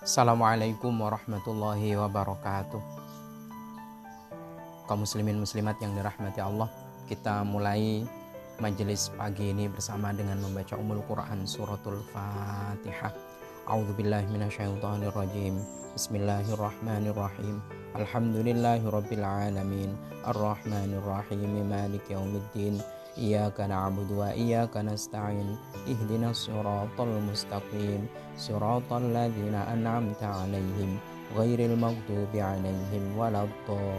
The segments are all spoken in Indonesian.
Assalamualaikum warahmatullahi wabarakatuh. Kaum muslimin muslimat yang dirahmati Allah, kita mulai majelis pagi ini bersama dengan membaca Ummul Quran suratul Fatihah. A'udzubillahi minasyaitonirrajim. Bismillahirrahmanirrahim. Alhamdulillahirabbil alamin. Arrahmanirrahim. Maliki yaumiddin. Iyyaka na'budu wa iyyaka nasta'in. Ihdinas siratal mustaqim. Siratal ladzina an'amta 'alaihim ghairil maghdubi 'alaihim waladdallin.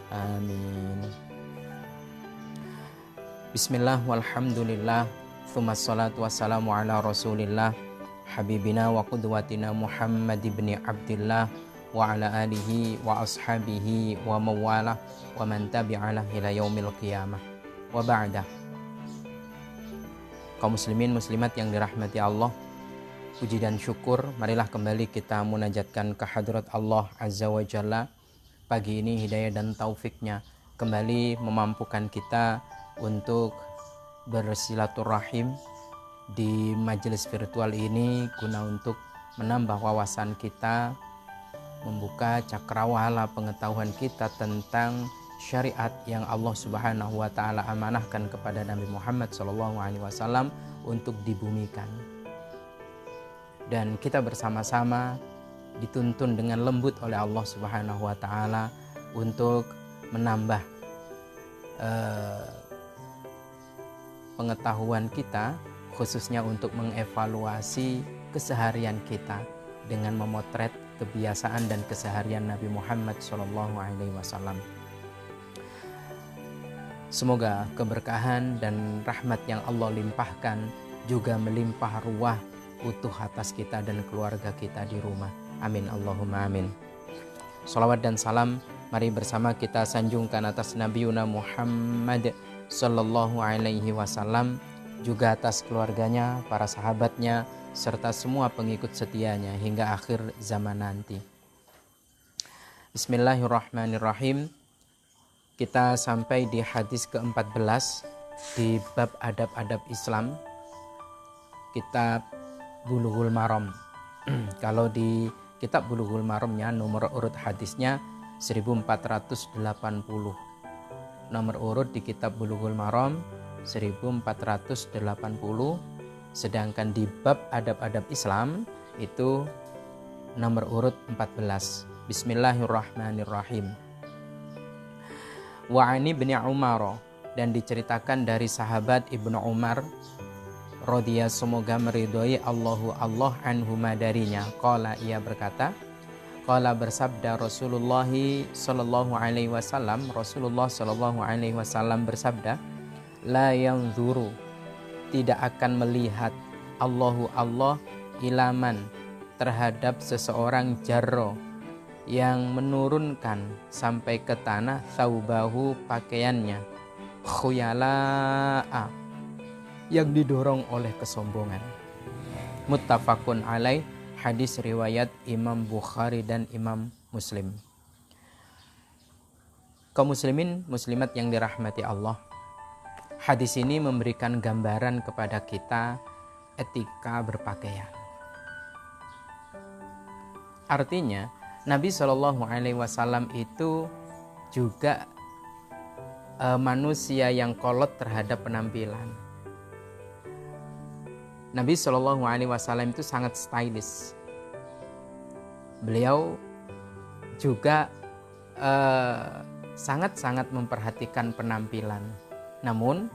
Amin. Bismillah walhamdulillah. Tsummas salatu wassalamu ala Rasulillah habibina wa qudwatina Muhammad ibn Abdillah wa ala alihi wa ashabihi wa mawalah wa man tabi'alah ila yaumil qiyamah. Wa ba'dah. Kaum muslimin muslimat yang dirahmati Allah, puji dan syukur marilah kembali kita munajatkan ke hadrat Allah Azza wa Jalla. Pagi ini hidayah dan taufiknya kembali memampukan kita untuk bersilaturahim di majelis virtual ini guna untuk menambah wawasan kita, membuka cakrawala pengetahuan kita tentang syariat yang Allah Subhanahu wa taala amanahkan kepada Nabi Muhammad SAW untuk dibumikan. Dan kita bersama-sama dituntun dengan lembut oleh Allah Subhanahu wa taala untuk menambah pengetahuan kita, khususnya untuk mengevaluasi keseharian kita dengan memotret kebiasaan dan keseharian Nabi Muhammad SAW. Semoga keberkahan dan rahmat yang Allah limpahkan juga melimpah ruah utuh atas kita dan keluarga kita di rumah. Amin Allahumma amin. Salawat dan salam mari bersama kita sanjungkan atas Nabiuna Muhammad sallallahu alaihi wasallam, juga atas keluarganya, para sahabatnya, serta semua pengikut setianya hingga akhir zaman nanti. Bismillahirrahmanirrahim. Kita sampai di hadis ke-14 di bab adab-adab Islam, kitab Bulughul Maram. Kalau di kitab Bulughul Maramnya nomor urut hadisnya 1480. Nomor urut di kitab Bulughul Maram 1480, sedangkan di bab adab-adab Islam itu nomor urut 14. Bismillahirrahmanirrahim. Wa ani bin Umar, dan diceritakan dari sahabat Ibnu Umar radhiyallahu, semoga meridhoi Allah anhuma darinya. Qala, ia berkata, qala bersabda Rasulullah sallallahu alaihi wasallam, Rasulullah sallallahu alaihi wasallam bersabda, la yanzuru, tidak akan melihat Allah ilaman, terhadap seseorang jarro, yang menurunkan sampai ke tanah thawbahu, pakaiannya, khuyala'a, yang didorong oleh kesombongan. Muttafaqun alaih, hadis riwayat Imam Bukhari dan Imam Muslim. Kaum muslimin muslimat yang dirahmati Allah, hadis ini memberikan gambaran kepada kita etika berpakaian. Artinya Nabi SAW itu juga manusia yang kolot terhadap penampilan. Nabi SAW itu sangat stylish. Beliau juga sangat-sangat memperhatikan penampilan. Namun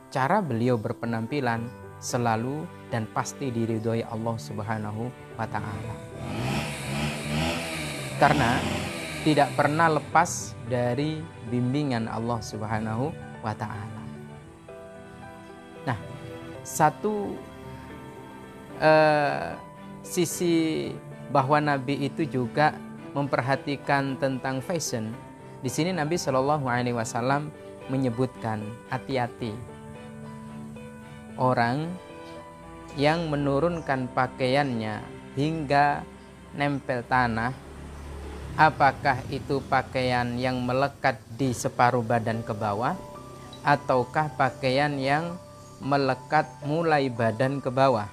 cara beliau berpenampilan selalu dan pasti diridhoi Allah Subhanahu wa taala. Karena tidak pernah lepas dari bimbingan Allah Subhanahu wa taala. Nah, satu sisi bahwa Nabi itu juga memperhatikan tentang fashion. Di sini Nabi Shallallahu alaihi wasallam menyebutkan, hati-hati orang yang menurunkan pakaiannya hingga nempel tanah, apakah itu pakaian yang melekat di separuh badan ke bawah, ataukah pakaian yang melekat mulai badan ke bawah.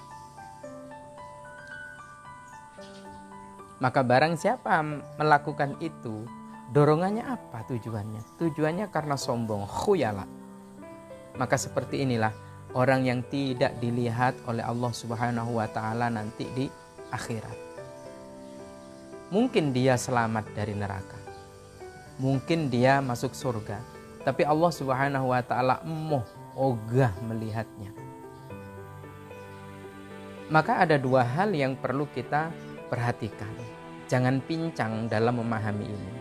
Maka barang siapa melakukan itu, dorongannya apa tujuannya? Tujuannya karena sombong, khuyala. Maka seperti inilah orang yang tidak dilihat oleh Allah Subhanahu wa taala nanti di akhirat. Mungkin dia selamat dari neraka. Mungkin dia masuk surga. Tapi Allah Subhanahu wa taala ogah melihatnya. Maka ada dua hal yang perlu kita perhatikan. Jangan pincang dalam memahami ini.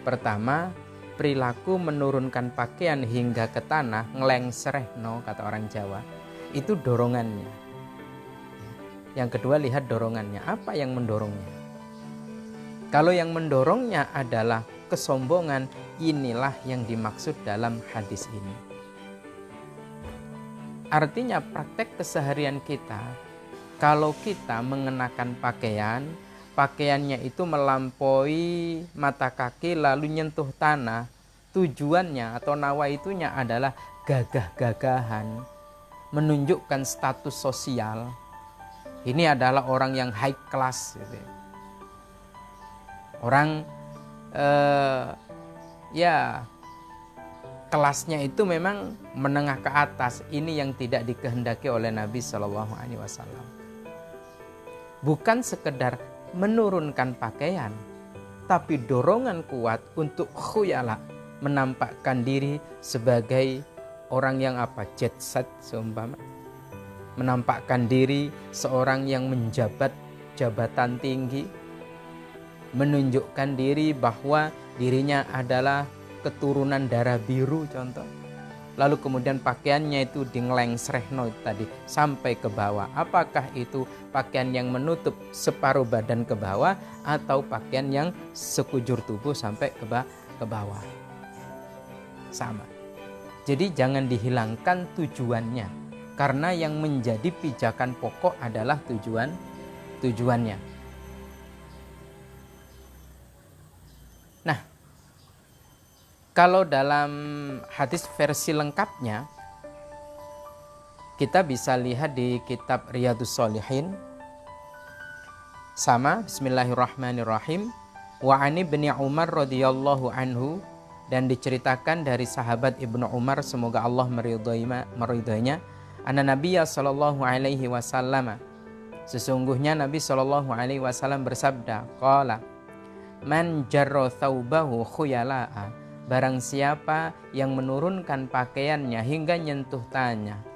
Pertama, perilaku menurunkan pakaian hingga ke tanah, ngelengserehno kata orang Jawa, itu dorongannya. Yang kedua, lihat dorongannya. Apa yang mendorongnya? Kalau yang mendorongnya adalah kesombongan, inilah yang dimaksud dalam hadis ini. Artinya praktek keseharian kita, kalau kita mengenakan pakaian, pakaiannya itu melampaui mata kaki lalu nyentuh tanah, tujuannya atau nawaitunya adalah gagah-gagahan, menunjukkan status sosial. Ini adalah orang yang high class gitu. Orang kelasnya itu memang menengah ke atas. Ini yang tidak dikehendaki oleh Nabi SAW. Bukan sekedar menurunkan pakaian, tapi dorongan kuat untuk khuyala, menampakkan diri sebagai orang yang jet set seumpama, menampakkan diri seorang yang menjabat jabatan tinggi, menunjukkan diri bahwa dirinya adalah keturunan darah biru contoh. Lalu kemudian pakaiannya itu dingleng-srehno tadi sampai ke bawah. Apakah itu pakaian yang menutup separuh badan ke bawah atau pakaian yang sekujur tubuh sampai ke bawah? Sama. Jadi jangan dihilangkan tujuannya. Karena yang menjadi pijakan pokok adalah tujuannya. Nah, kalau dalam hadis versi lengkapnya, kita bisa lihat di kitab Riyadhus Shalihin. Sama, bismillahirrahmanirrahim. Wa ani bin Umar radhiyallahu anhu, dan diceritakan dari sahabat Ibnu Umar, semoga Allah meridhoinya, anna Nabiyya sallallahu alaihi wasallam, sesungguhnya Nabi sallallahu alaihi wasallam bersabda, qala man jarra thawbahu khuyala'a, barang siapa yang menurunkan pakaiannya hingga nyentuh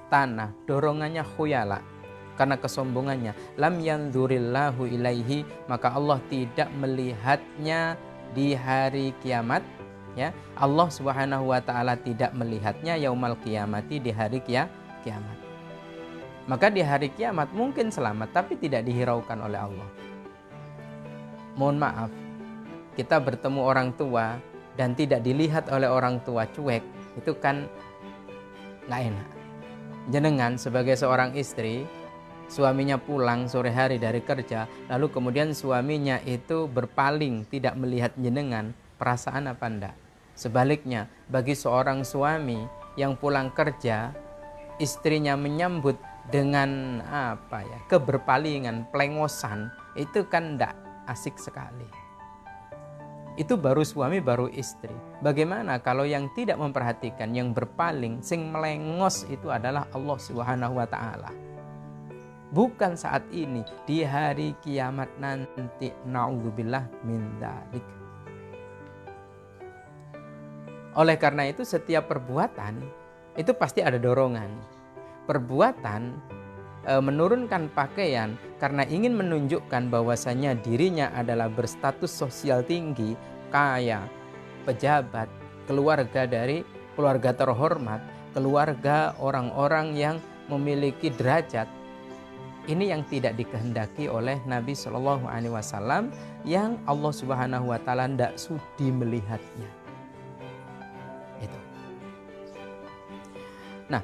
tanah, dorongannya khuyala, karena kesombongannya, lam yanzurillahu ilaihi, maka Allah tidak melihatnya di hari kiamat. Ya, Allah Subhanahu wa taala tidak melihatnya yaumal qiyamati, di hari kiamat. Maka di hari kiamat mungkin selamat tapi tidak dihiraukan oleh Allah. Mohon maaf, kita bertemu orang tua dan tidak dilihat oleh orang tua, cuek, itu kan nggak enak. Jenengan sebagai seorang istri, suaminya pulang sore hari dari kerja, lalu kemudian suaminya itu berpaling, tidak melihat jenengan, perasaan apa enggak? Sebaliknya, bagi seorang suami yang pulang kerja, istrinya menyambut dengan keberpalingan, plengosan, itu kan enggak asik sekali. Itu baru suami, baru istri. Bagaimana kalau yang tidak memperhatikan, yang berpaling, sing melengos itu adalah Allah Subhanahu wa taala. Bukan saat ini, di hari kiamat nanti, na'udzubillah min dzalik. Oleh karena itu setiap perbuatan itu pasti ada dorongan. Perbuatan menurunkan pakaian karena ingin menunjukkan bahwasanya dirinya adalah berstatus sosial tinggi, kaya, pejabat, keluarga terhormat, keluarga orang-orang yang memiliki derajat. Ini yang tidak dikehendaki oleh Nabi Shallallahu Alaihi Wasallam, yang Allah Subhanahu Wa Taala tidak sudi melihatnya. Itu. Nah,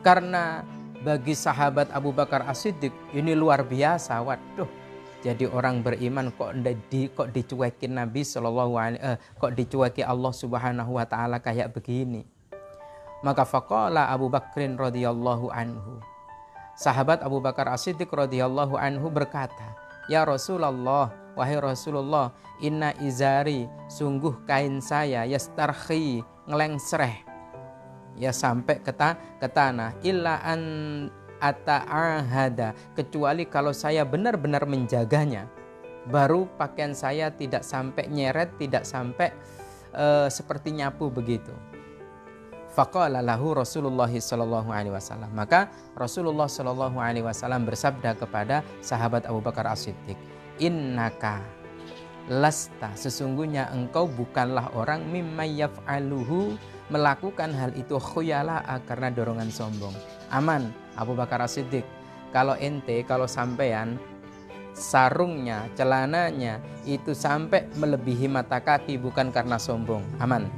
karena bagi sahabat Abu Bakar As-Siddiq ini luar biasa. Waduh, jadi orang beriman kok dicuekin Nabi kok dicueki Allah Subhanahu wa taala kayak begini. Maka faqala Abu Bakrin radhiyallahu anhu. Sahabat Abu Bakar As-Siddiq radhiyallahu anhu berkata, "Ya Rasulullah, wahai Rasulullah, inna izari, sungguh kain saya, yastarhi, ngelengsreh, ya sampai ke tanah, illa an ata'ahada, kecuali kalau saya benar-benar menjaganya, baru pakaian saya tidak sampai nyeret, tidak sampai seperti nyapu begitu. Faqala lahu Rasulullah sallallahu alaihi wasallam. Maka Rasulullah sallallahu alaihi wasallam bersabda kepada sahabat Abu Bakar As-Siddiq, innaka lasta, sesungguhnya engkau bukanlah orang mimma yaf'aluhu, melakukan hal itu khuyala'a, karena dorongan sombong. Aman Abu Bakar As-Siddiq, kalau sampean sarungnya, celananya itu sampai melebihi mata kaki bukan karena sombong, aman.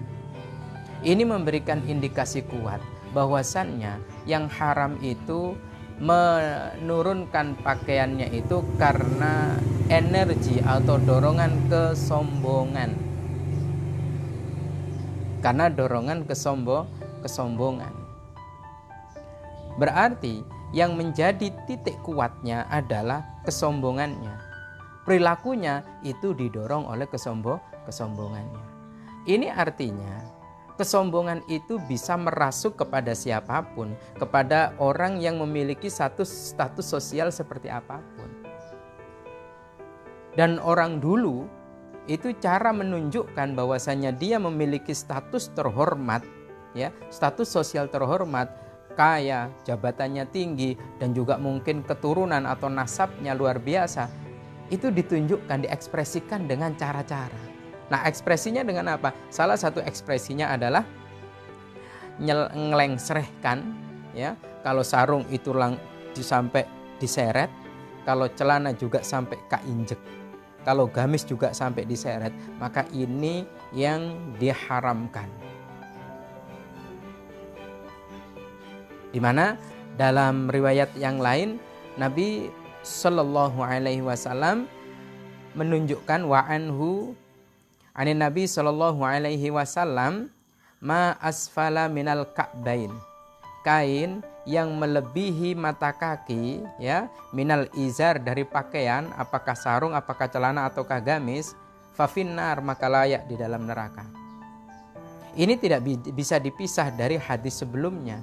Ini memberikan indikasi kuat bahwasannya yang haram itu menurunkan pakaiannya itu karena energi atau dorongan kesombongan. Karena dorongan kesombongan. Berarti yang menjadi titik kuatnya adalah kesombongannya. Perilakunya itu didorong oleh kesombongannya. Ini artinya kesombongan itu bisa merasuk kepada siapapun, kepada orang yang memiliki status sosial seperti apapun. Dan orang dulu itu cara menunjukkan bahwasanya dia memiliki status terhormat, ya, status sosial terhormat, kaya, jabatannya tinggi, dan juga mungkin keturunan atau nasabnya luar biasa, itu ditunjukkan, diekspresikan dengan cara-cara. Nah, ekspresinya dengan apa? Salah satu ekspresinya adalah ngelengsrehkan, ya. Kalau sarung itu sampai diseret, kalau celana juga sampai kainjek, kalau gamis juga sampai diseret, maka ini yang diharamkan. Di mana dalam riwayat yang lain Nabi Shallallahu Alaihi Wasallam menunjukkan wa anhu anin Nabi Shallallahu Alaihi Wasallam ma asfala minal ka'bain, kain yang melebihi mata kaki, ya, minal izar, dari pakaian, apakah sarung, apakah celana ataukah gamis, fafinnar, maka layak di dalam neraka. Ini tidak bisa dipisah dari hadis sebelumnya.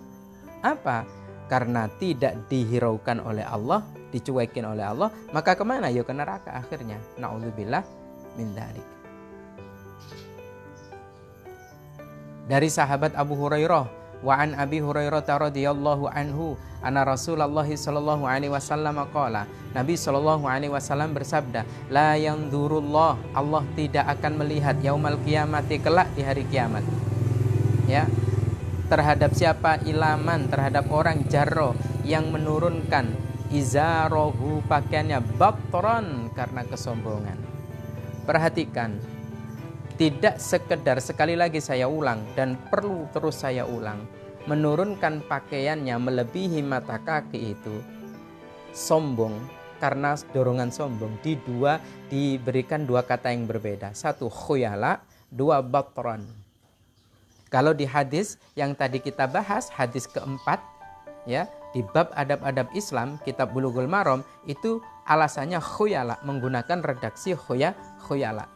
Apa? Karena tidak dihiraukan oleh Allah, dicuekin oleh Allah, maka kemana? Ya ke neraka akhirnya. Na'udzubillah min dzalik. Dari sahabat Abu Hurairah, wa an Abi Hurairah radhiyallahu anhu anna Rasulullah sallallahu alaihi wasallam qala, Nabi sallallahu alaihi wasallam bersabda, la yanzurullah, Allah tidak akan melihat yaumal qiyamati, kelak di hari kiamat, ya, terhadap siapa? Ilaman, terhadap orang jarro yang menurunkan izarohu, pakaiannya, batran, karena kesombongan. Perhatikan, tidak sekedar, sekali lagi saya ulang dan perlu terus saya ulang, menurunkan pakaiannya melebihi mata kaki itu sombong, karena dorongan sombong. Diberikan dua kata yang berbeda, satu khuyala, dua batran. Kalau di hadis yang tadi kita bahas, hadis keempat, ya, di bab adab-adab Islam, kitab Bulughul Maram, itu alasannya khuyala, menggunakan redaksi khuyala.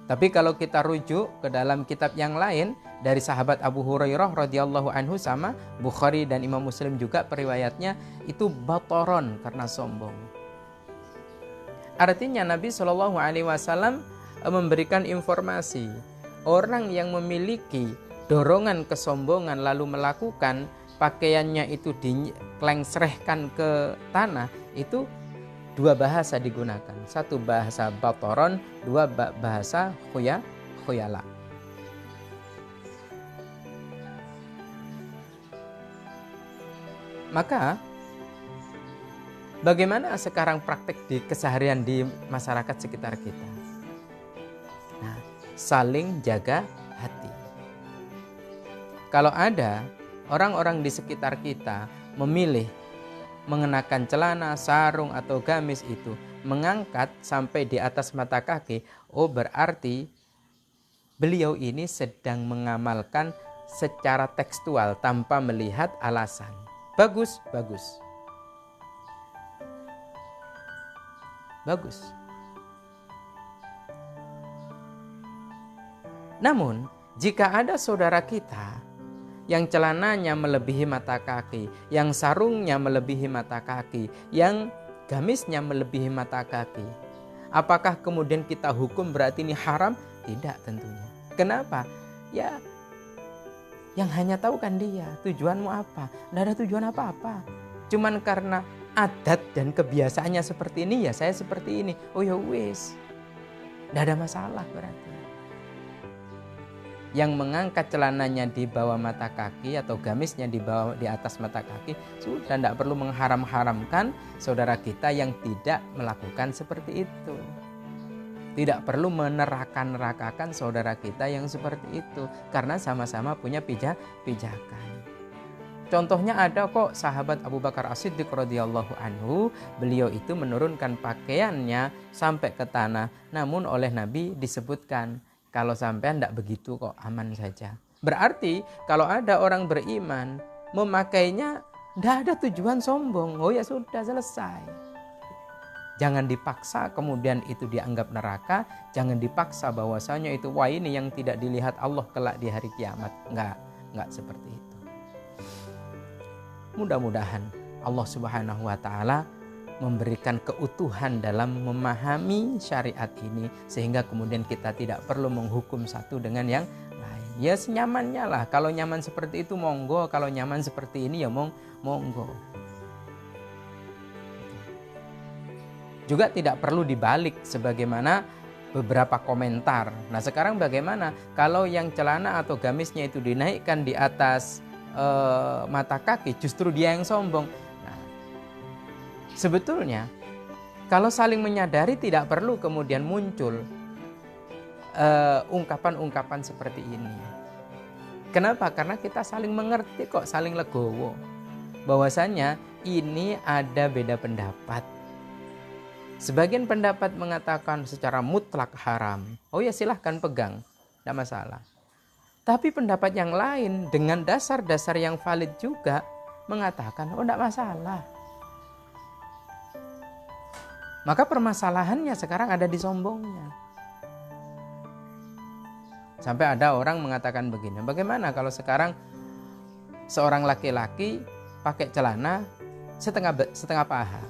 Tapi kalau kita rujuk ke dalam kitab yang lain dari sahabat Abu Hurairah radhiyallahu anhu, sama Bukhari dan Imam Muslim juga periwayatnya, itu batoron, karena sombong. Artinya Nabi Shallallahu Alaihi Wasallam memberikan informasi, orang yang memiliki dorongan kesombongan lalu melakukan pakaiannya itu dilengsrehkan ke tanah, itu dua bahasa digunakan, satu bahasa batoron, dua bahasa khuyala. Maka bagaimana sekarang praktek di keseharian di masyarakat sekitar kita? Nah, saling jaga hati. Kalau ada orang-orang di sekitar kita memilih mengenakan celana, sarung atau gamis itu mengangkat sampai di atas mata kaki, oh berarti beliau ini sedang mengamalkan secara tekstual tanpa melihat alasan. Bagus. bagus. Namun, jika ada saudara kita yang celananya melebihi mata kaki, yang sarungnya melebihi mata kaki, yang gamisnya melebihi mata kaki, apakah kemudian kita hukum berarti ini haram? Tidak tentunya. Kenapa? Ya, yang hanya tahu kan dia. Tujuanmu apa? Tidak ada tujuan apa-apa. Cuman karena adat dan kebiasaannya seperti ini, ya saya seperti ini. Oh ya wis, tidak ada masalah berarti. Yang mengangkat celananya di bawah mata kaki atau gamisnya di atas mata kaki, sudah tidak perlu mengharam-haramkan saudara kita yang tidak melakukan seperti itu. Tidak perlu meneraka-nerakakan saudara kita yang seperti itu, karena sama-sama punya pijakan. Contohnya ada kok sahabat Abu Bakar As-Siddiq radhiyallahu anhu, beliau itu menurunkan pakaiannya sampai ke tanah, namun oleh Nabi disebutkan, kalau sampai tidak begitu kok, aman saja. Berarti kalau ada orang beriman memakainya tidak ada tujuan sombong, oh ya sudah selesai. Jangan dipaksa kemudian itu dianggap neraka, jangan dipaksa bahwasanya itu wah ini yang tidak dilihat Allah kelak di hari kiamat. Enggak seperti itu. Mudah-mudahan Allah Subhanahu wa taala memberikan keutuhan dalam memahami syariat ini, sehingga kemudian kita tidak perlu menghukum satu dengan yang lain. Ya senyamannya lah, kalau nyaman seperti itu monggo, kalau nyaman seperti ini ya monggo. Juga tidak perlu dibalik sebagaimana beberapa komentar. Nah sekarang bagaimana kalau yang celana atau gamisnya itu dinaikkan di atas mata kaki, justru dia yang sombong. Sebetulnya kalau saling menyadari tidak perlu kemudian muncul ungkapan-ungkapan seperti ini. Kenapa? Karena kita saling mengerti kok, saling legowo. Bahwasanya ini ada beda pendapat. Sebagian pendapat mengatakan secara mutlak haram. Oh ya silahkan pegang, tidak masalah. Tapi pendapat yang lain dengan dasar-dasar yang valid juga mengatakan oh tidak masalah. Maka permasalahannya sekarang ada di sombongnya. Sampai ada orang mengatakan begini, bagaimana kalau sekarang seorang laki-laki pakai celana setengah paha?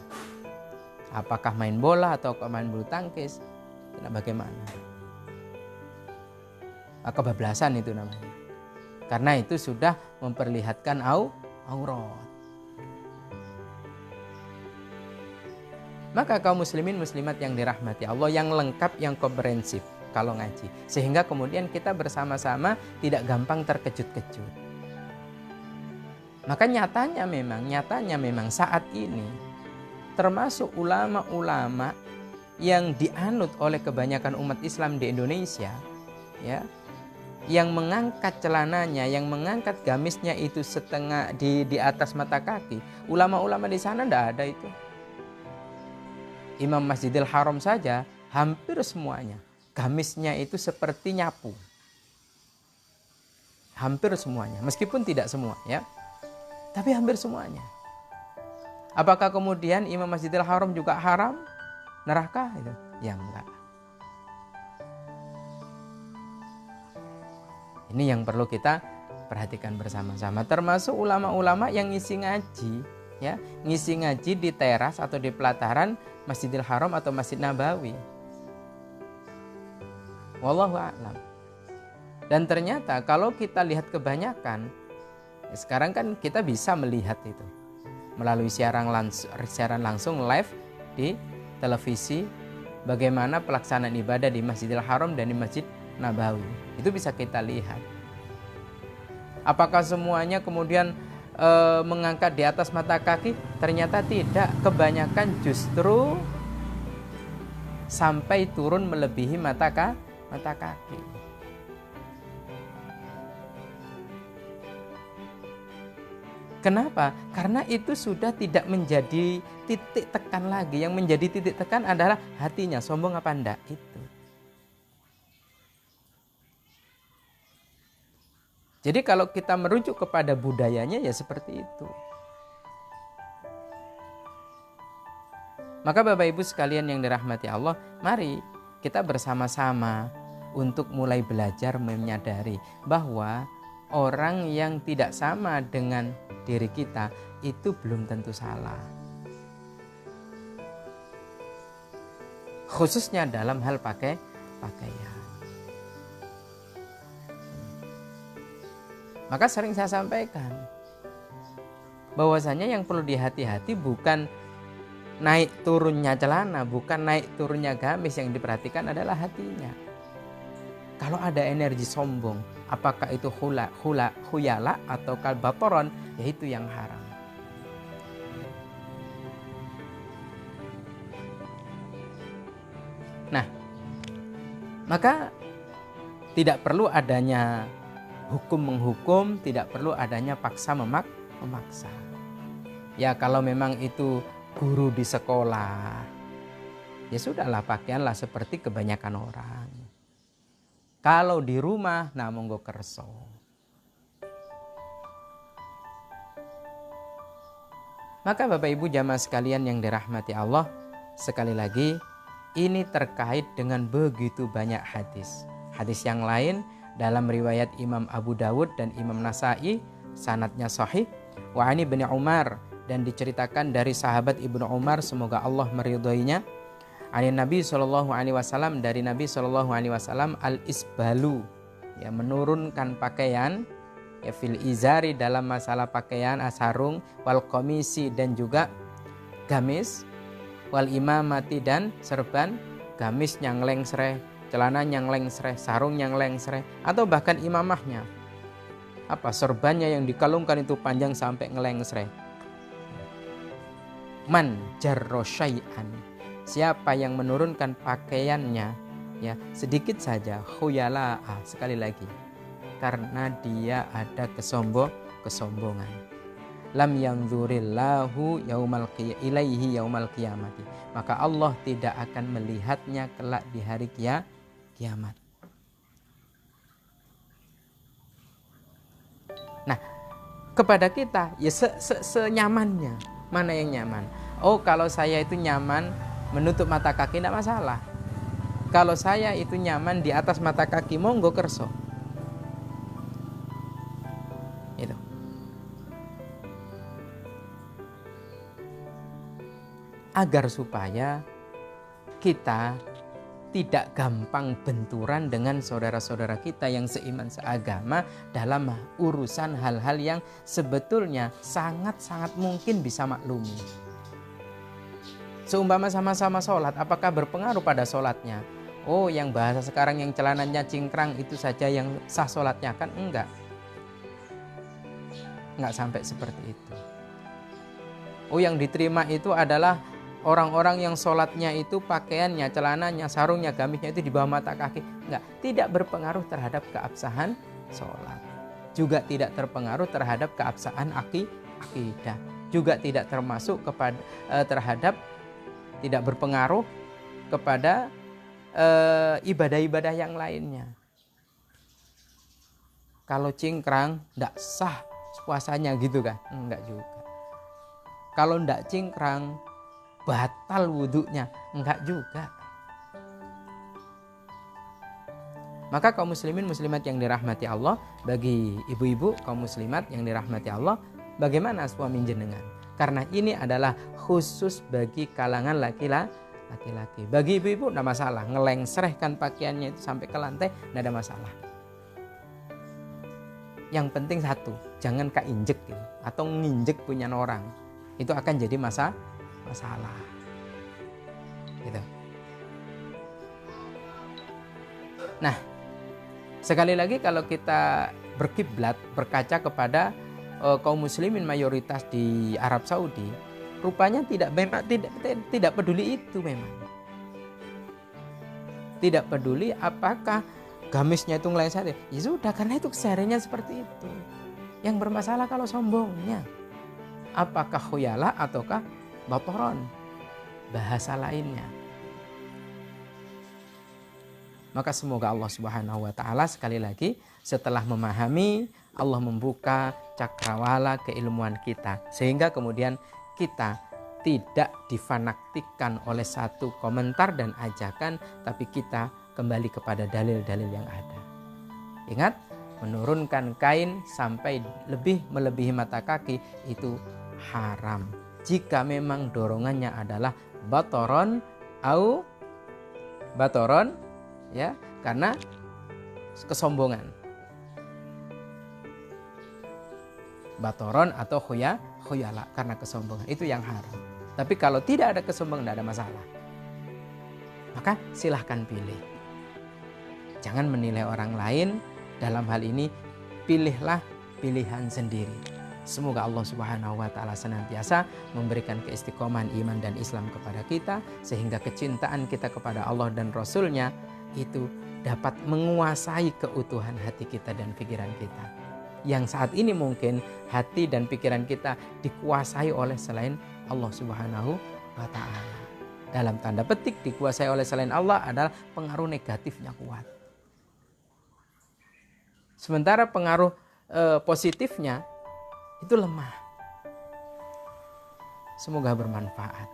Apakah main bola atau main bulu tangkis? Bagaimana? Kebablasan itu namanya. Karena itu sudah memperlihatkan aurat. Maka kaum muslimin muslimat yang dirahmati Allah, yang lengkap, yang komprehensif kalau ngaji, sehingga kemudian kita bersama-sama tidak gampang terkejut-kejut. Maka nyatanya memang saat ini termasuk ulama-ulama yang dianut oleh kebanyakan umat Islam di Indonesia, ya, yang mengangkat celananya, yang mengangkat gamisnya itu setengah di atas mata kaki. Ulama-ulama di sana tidak ada itu. Imam Masjidil Haram saja hampir semuanya gamisnya itu seperti nyapu. Hampir semuanya, meskipun tidak semua ya. Tapi hampir semuanya. Apakah kemudian Imam Masjidil Haram juga haram? Neraka itu? Ya enggak. Ini yang perlu kita perhatikan bersama-sama, termasuk ulama-ulama yang ngisi ngaji, ya, ngisi ngaji di teras atau di pelataran Masjidil Haram atau Masjid Nabawi. Wallahu a'lam. Dan ternyata kalau kita lihat kebanyakan, sekarang kan kita bisa melihat itu melalui siaran langsung live di televisi, bagaimana pelaksanaan ibadah di Masjidil Haram dan di Masjid Nabawi. Itu bisa kita lihat. Apakah semuanya kemudian mengangkat di atas mata kaki? Ternyata tidak. Kebanyakan justru sampai turun melebihi mata kaki. Kenapa? Karena itu sudah tidak menjadi titik tekan lagi. Yang menjadi titik tekan adalah hatinya, sombong apa enggak itu. Jadi kalau kita merujuk kepada budayanya ya seperti itu. Maka Bapak Ibu sekalian yang dirahmati Allah, mari kita bersama-sama untuk mulai belajar menyadari bahwa orang yang tidak sama dengan diri kita itu belum tentu salah. Khususnya dalam hal pakaian. Maka sering saya sampaikan bahwasanya yang perlu dihati-hati bukan naik turunnya celana, bukan naik turunnya gamis, yang diperhatikan adalah hatinya. Kalau ada energi sombong, apakah itu khuyala atau batoron, yaitu yang haram. Nah, maka tidak perlu adanya hukum menghukum, tidak perlu adanya paksa memaksa. Ya kalau memang itu guru di sekolah, ya sudahlah, pakaianlah seperti kebanyakan orang. Kalau di rumah, nah monggo kerso. Maka Bapak Ibu jamaah sekalian yang dirahmati Allah, sekali lagi ini terkait dengan begitu banyak hadis. Hadis yang lain dalam riwayat Imam Abu Dawud dan Imam Nasai, sanadnya sahih. Wa ani bin Umar, dan diceritakan dari sahabat Ibnu Umar, semoga Allah meridhoinya, ani Nabi SAW, dari Nabi SAW, al-isbalu, ya menurunkan pakaian, ya fil izari, dalam masalah pakaian, sarung, wal komisi, dan juga gamis, wal imamati, dan serban, gamis yang lengsreh, celana yang lengsreh, sarung yang lengsreh, atau bahkan imamahnya, serbannya yang dikalungkan itu panjang sampai ngelengsreh. Man jarro syai'an, siapa yang menurunkan pakaiannya ya sedikit saja, khuyala'a, sekali lagi, karena dia ada kesombongan, lam yanzurillahu ilaihi yaumal qiyamati, maka Allah tidak akan melihatnya kelak di hari kiamat. Nah, kepada kita ya senyamannya, mana yang nyaman. Oh, kalau saya itu nyaman menutup mata kaki tidak masalah. Kalau saya itu nyaman di atas mata kaki, monggo kerso. Itu. Agar supaya kita tidak gampang benturan dengan saudara-saudara kita yang seiman seagama dalam urusan hal-hal yang sebetulnya sangat-sangat mungkin bisa maklumi. Seumpama sama-sama sholat, apakah berpengaruh pada sholatnya? Oh, yang bahasa sekarang yang celananya cingkrang itu saja yang sah sholatnya, kan? Enggak sampai seperti itu. Oh, yang diterima itu adalah orang-orang yang sholatnya itu pakaiannya, celananya, sarungnya, gamisnya itu di bawah mata kaki. Enggak, tidak berpengaruh terhadap keabsahan sholat. Juga tidak terpengaruh terhadap keabsahan akidah. Juga tidak termasuk kepada tidak berpengaruh kepada ibadah-ibadah yang lainnya. Kalau cingkrang enggak sah puasanya gitu kan? Enggak juga. Kalau enggak cingkrang batal wudhunya, enggak juga. Maka kaum muslimin muslimat yang dirahmati Allah, bagi ibu-ibu kaum muslimat yang dirahmati Allah, bagaimana suami jenengan? Karena ini adalah khusus bagi kalangan laki-laki. Bagi ibu-ibu tidak masalah, ngelengsrehkan pakaiannya itu sampai ke lantai, tidak ada masalah. Yang penting satu, jangan keinjek gitu, atau nginjek punya orang, itu akan jadi masalah. Gitu. Nah, sekali lagi kalau kita berkiblat, berkaca kepada kaum muslimin mayoritas di Arab Saudi, rupanya tidak peduli itu memang. Tidak peduli apakah gamisnya itu ngelengsar. Ya sudah, karena itu kesehariannya seperti itu. Yang bermasalah kalau sombongnya. Apakah khuyala ataukah batoron, bahasa lainnya. Maka semoga Allah Subhanahu wa taala sekali lagi setelah memahami, Allah membuka cakrawala keilmuan kita, sehingga kemudian kita tidak difanatikan oleh satu komentar dan ajakan, tapi kita kembali kepada dalil-dalil yang ada. Ingat, menurunkan kain sampai melebihi mata kaki itu haram. Jika memang dorongannya adalah batoron ya, karena kesombongan. Batoron atau khuyala karena kesombongan, itu yang haram. Tapi kalau tidak ada kesombongan, tidak ada masalah. Maka silahkan pilih. Jangan menilai orang lain. Dalam hal ini pilihlah pilihan sendiri. Semoga Allah Subhanahu wa taala senantiasa memberikan keistiqomahan iman dan Islam kepada kita, sehingga kecintaan kita kepada Allah dan Rasul-Nya itu dapat menguasai keutuhan hati kita dan pikiran kita. Yang saat ini mungkin hati dan pikiran kita dikuasai oleh selain Allah Subhanahu wa taala. Dalam tanda petik dikuasai oleh selain Allah adalah pengaruh negatifnya kuat. Sementara pengaruh positifnya itu lemah. Semoga bermanfaat.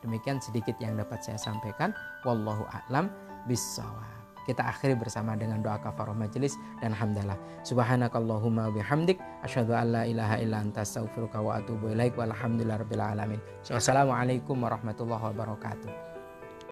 Demikian sedikit yang dapat saya sampaikan. Wallahu a'lam bishawab. Kita akhiri bersama dengan doa kafarah majelis dan hamdalah. Subhanakallahumma bihamdik asyhadu an la ilaha illa anta astaghfiruka wa atubu ilaik walhamdulillahirabbil alamin. Wassalamualaikum warahmatullahi wabarakatuh.